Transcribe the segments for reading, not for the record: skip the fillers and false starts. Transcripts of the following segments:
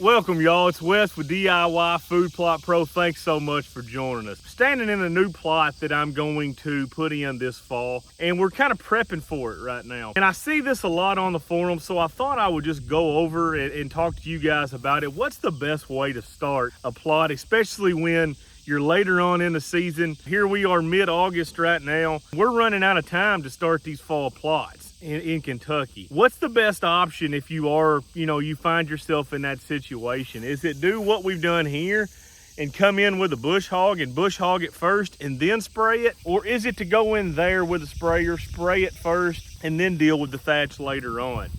Welcome y'all, it's Wes with DIY Food Plot Pro. Thanks so much for joining us. Standing in a new plot that I'm going to put in this fall, and we're kind of prepping for it right now. And I see this a lot on the forum, so I thought I would just go over and talk to you guys about it. What's the best way to start a plot, especially when you're later on in the season? Here we are mid-August right now. We're running out of time to start these fall plots in Kentucky. What's the best option if you are, you find yourself in that situation? Is it do what we've done here and come in with a bush hog and bush hog it first and then spray it? Or is it to go in there with a sprayer, spray it first, and then deal with the thatch later on?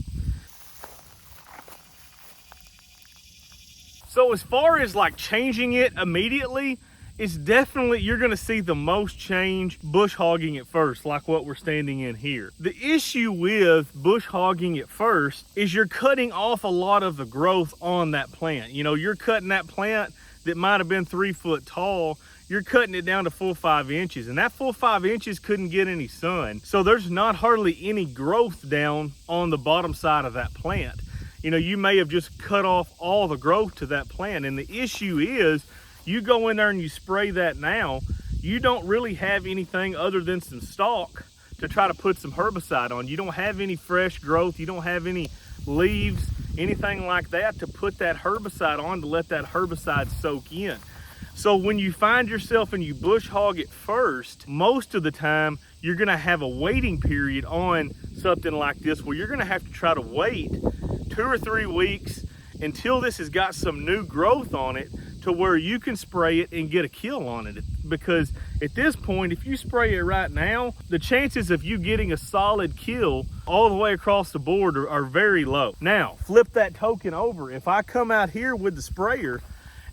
So as far as like changing it immediately, it's definitely, you're gonna see the most change bush hogging it first, like what we're standing in here. The issue with bush hogging it first is you're cutting off a lot of the growth on that plant. You're cutting that plant that might have been 3 foot tall, you're cutting it down to full 5 inches, and that full 5 inches couldn't get any sun. So there's not hardly any growth down on the bottom side of that plant. You may have just cut off all the growth to that plant, and the issue is, you go in there and you spray that now, you don't really have anything other than some stalk to try to put some herbicide on. You don't have any fresh growth, you don't have any leaves, anything like that to put that herbicide on to let that herbicide soak in. So when you find yourself and you bush hog it first, most of the time you're gonna have a waiting period on something like this where you're gonna have to try to wait 2 or 3 weeks until this has got some new growth on it to where you can spray it and get a kill on it. Because at this point, if you spray it right now, the chances of you getting a solid kill all the way across the board are very low. Now, flip that token over. If I come out here with the sprayer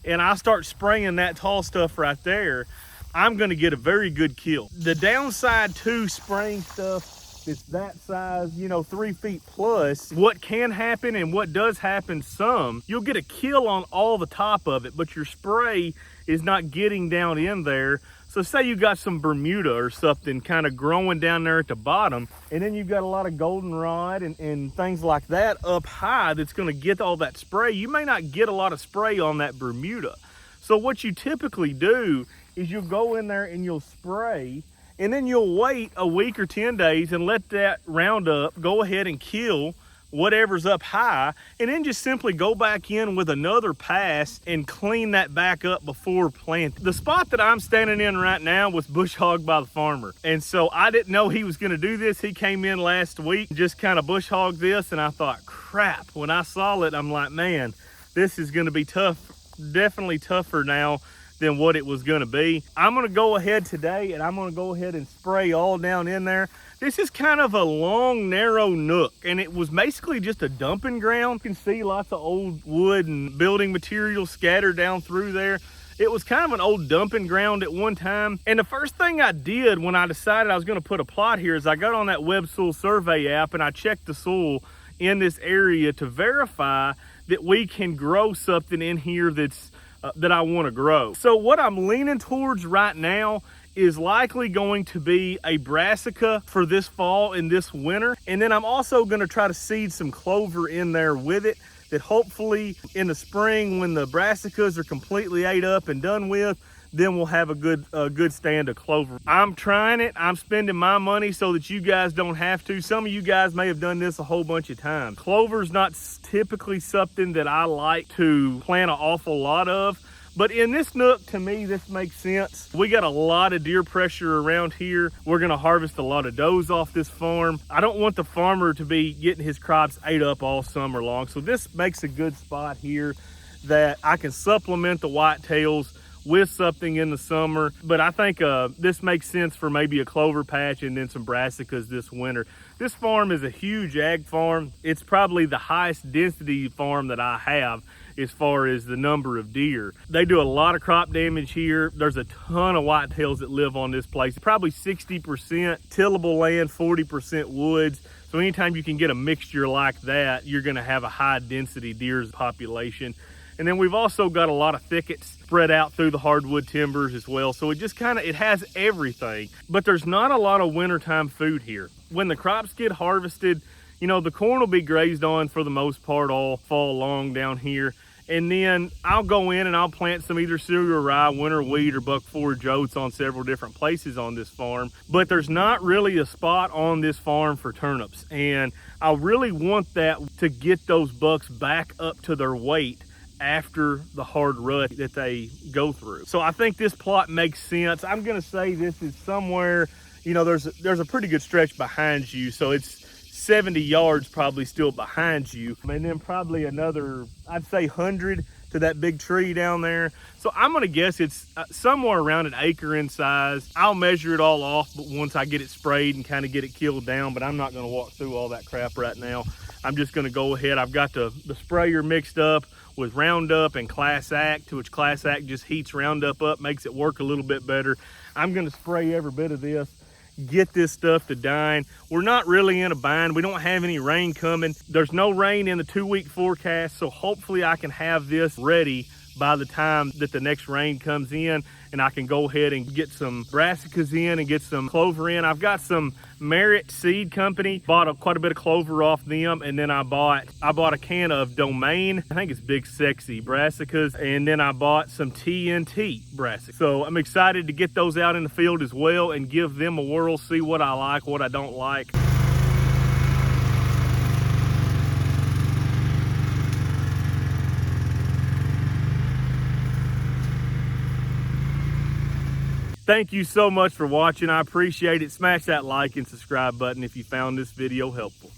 and I start spraying that tall stuff right there, I'm gonna get a very good kill. The downside to spraying stuff that's that size, 3 feet plus, what can happen and what does happen some, you'll get a kill on all the top of it, but your spray is not getting down in there. So say you got some Bermuda or something kind of growing down there at the bottom, and then you've got a lot of goldenrod and things like that up high that's gonna get all that spray. You may not get a lot of spray on that Bermuda. So what you typically do is you'll go in there and you'll spray, and then you'll wait a week or 10 days and let that Roundup go ahead and kill whatever's up high, and then just simply go back in with another pass and clean that back up before planting. The spot that I'm standing in right now was bush hogged by the farmer, and so I didn't know he was gonna do this. He came in last week, just kind of bush hogged this, and I thought, crap. When I saw it, I'm like, man, this is gonna be tough, definitely tougher now than what it was gonna be. I'm gonna go ahead today and I'm gonna go ahead and spray all down in there. This is kind of a long, narrow nook, and it was basically just a dumping ground. You can see lots of old wood and building materials scattered down through there. It was kind of an old dumping ground at one time. And the first thing I did when I decided I was gonna put a plot here is I got on that Web Soil Survey app and I checked the soil in this area to verify that we can grow something in here that I want to grow. So what I'm leaning towards right now is likely going to be a brassica for this fall and this winter. And then I'm also going to try to seed some clover in there with it, that hopefully in the spring when the brassicas are completely ate up and done with, then we'll have a good stand of clover. I'm trying it. I'm spending my money so that you guys don't have to. Some of you guys may have done this a whole bunch of times. Clover's not typically something that I like to plant an awful lot of, but in this nook, to me, this makes sense. We got a lot of deer pressure around here. We're gonna harvest a lot of does off this farm. I don't want the farmer to be getting his crops ate up all summer long. So this makes a good spot here that I can supplement the whitetails with something in the summer. But I think this makes sense for maybe a clover patch and then some brassicas this winter. This farm is a huge ag farm. It's probably the highest density farm that I have as far as the number of deer. They do a lot of crop damage here. There's a ton of whitetails that live on this place. Probably 60% tillable land, 40% woods. So anytime you can get a mixture like that, you're gonna have a high density deer population. And then we've also got a lot of thickets spread out through the hardwood timbers as well. So it just it has everything, but there's not a lot of wintertime food here. When the crops get harvested, the corn will be grazed on for the most part all fall long down here. And then I'll go in and I'll plant some either cereal rye, winter wheat, or buck forage oats on several different places on this farm. But there's not really a spot on this farm for turnips. And I really want that to get those bucks back up to their weight after the hard rut that they go through. So I think this plot makes sense. I'm gonna say this is somewhere, you know, there's a pretty good stretch behind you. So it's 70 yards probably still behind you. And then probably another, I'd say 100 to that big tree down there. So I'm gonna guess it's somewhere around an acre in size. I'll measure it all off, but once I get it sprayed and kind of get it killed down, but I'm not gonna walk through all that crap right now. I'm just gonna go ahead. I've got the sprayer mixed up with Roundup and Class Act, which Class Act just heats Roundup up, makes it work a little bit better. I'm gonna spray every bit of this, get this stuff to dying. We're not really in a bind. We don't have any rain coming. There's no rain in the 2-week forecast, so hopefully I can have this ready by the time that the next rain comes in, and I can go ahead and get some brassicas in and get some clover in. I've got some Merit Seed Company, bought quite a bit of clover off them, and then I bought a can of Domain, I think it's Big Sexy brassicas, and then I bought some TNT brassicas. So I'm excited to get those out in the field as well and give them a whirl, see what I like, what I don't like. Thank you so much for watching. I appreciate it. Smash that like and subscribe button if you found this video helpful.